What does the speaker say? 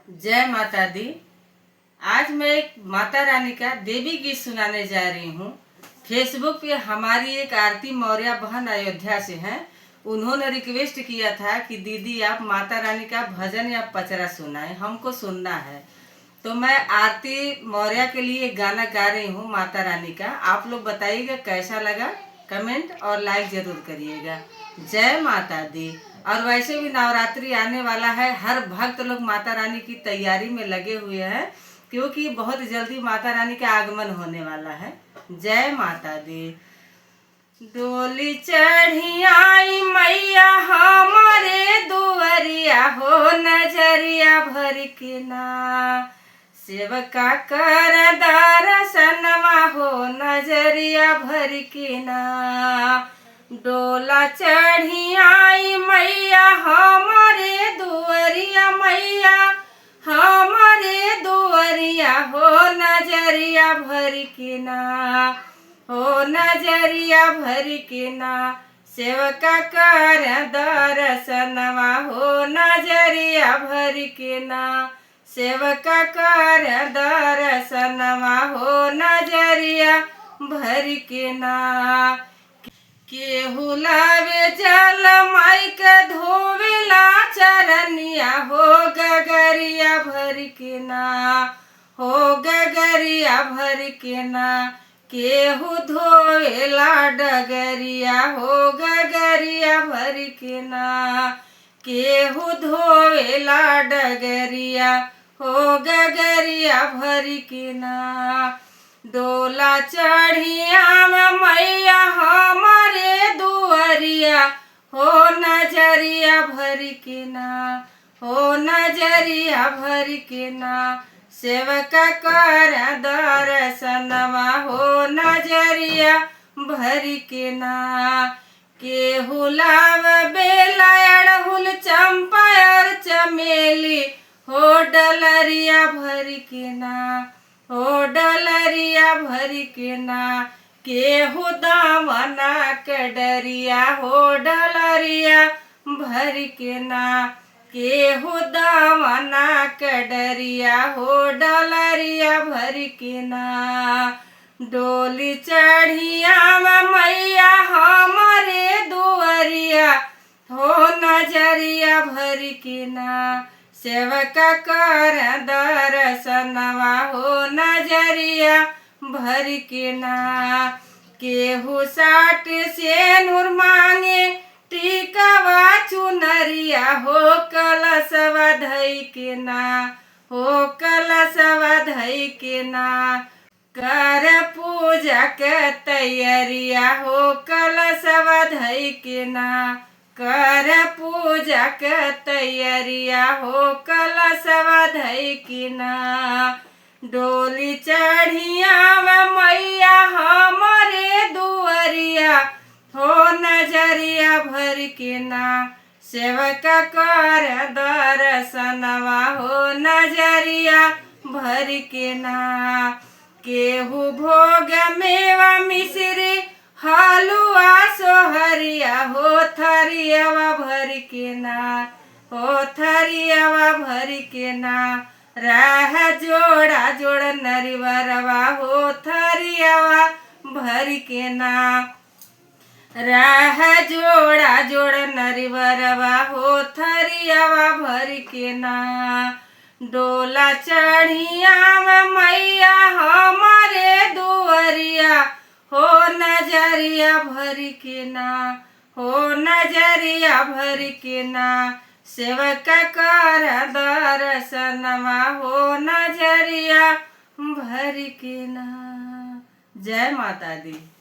जय माता दी। आज मैं एक माता रानी का देवी गीत सुनाने जा रही हूँ। फेसबुक पे हमारी एक आरती मौर्य बहन अयोध्या से हैं। उन्होंने रिक्वेस्ट किया था कि दीदी आप माता रानी का भजन या पचरा सुनाएं, हमको सुनना है। तो मैं आरती मौर्य के लिए एक गाना गा रही हूँ माता रानी का। आप लोग बताइएगा कैसा लगा, कमेंट और लाइक जरूर करिएगा। जय माता दी। और वैसे भी नवरात्रि आने वाला है, हर भक्त लोग माता रानी की तैयारी में लगे हुए हैं क्योंकि बहुत जल्दी माता रानी का आगमन होने वाला है। जय माता दी। डोली चढ़ी आई मैया हमारे दुआरिया हो, नजरिया भर के ना सेवका कर दर्शनवा हो, नजरिया भर के ना। डोला चढ़ी आई मैया हमारे दुआरिया, मैया हमारे दुआरिया हो, नजरिया भर के ना हो, नजरिया भर के ना। सेवका कर दर्शनवा हो, नजरिया भर के ना। सेवका कर दर्शनवा हो, नजरिया भर के ना। केहू लावे जल माई के धोवेला चरनिया हो, गगरिया भर के ना हो, गगरिया भर के ना। केहू धोवेला डगरिया हो, गगरिया भर के ना। केहू धोवेला डगरिया हो, गगरिया भर के ना। डोला चढ़िया मैया हमारे दुआरिया हो, नजरिया भर के ना हो, नजरिया भर के ना। सेवका कर दर्शनवा हो, नजरिया भर के ना। केहू लाव बेला अड़हुल चंपा और चमेली हो, डलरिया भर के ना हो, डलरिया भर के ना। केहू दामना के डरिया हो, डलरिया भर के ना। केहू दामना के डरिया हो, डलरिया भर के ना। डोली चढ़िया मैया हमारे दुआरिया हो, नजरिया भर के ना। सेवका कर दर्शनवा हो, नजरिया भर के ना। केहू साट से नूर मांगे टीकावा चुनरिया हो, कलशवा धई के ना हो, कलशवा धई के ना। कर पूजा के तैयारिया हो, कलशवा धई के ना। कर पूजा के तैयारिया हो, कलशवा धई के ना। डोली चढ़िया मैया हमारे दुआरिया हो, नजरिया भर के ना। सेवका कर दर्शनवा हो, नजरिया भर के ना। केहू भोग मेवा मिश्री हलुआ सोहरिया हो, थरियावा भर के ना हो, थरियावा भर के ना। राह जोड़ा जोड़ नरिवरवा हो, थरियावा भर के ना। राह जोड़ा जोड़ नरिवरवा हो, थरियावा भर के ना। डोला चढ़िया मैया हमारे दुआरिया हो, नजरिया भर के ना हो, नजरिया भर के ना। सेवका कर दर्शनवा हो, नजरिया भर के ना। जय माता दी।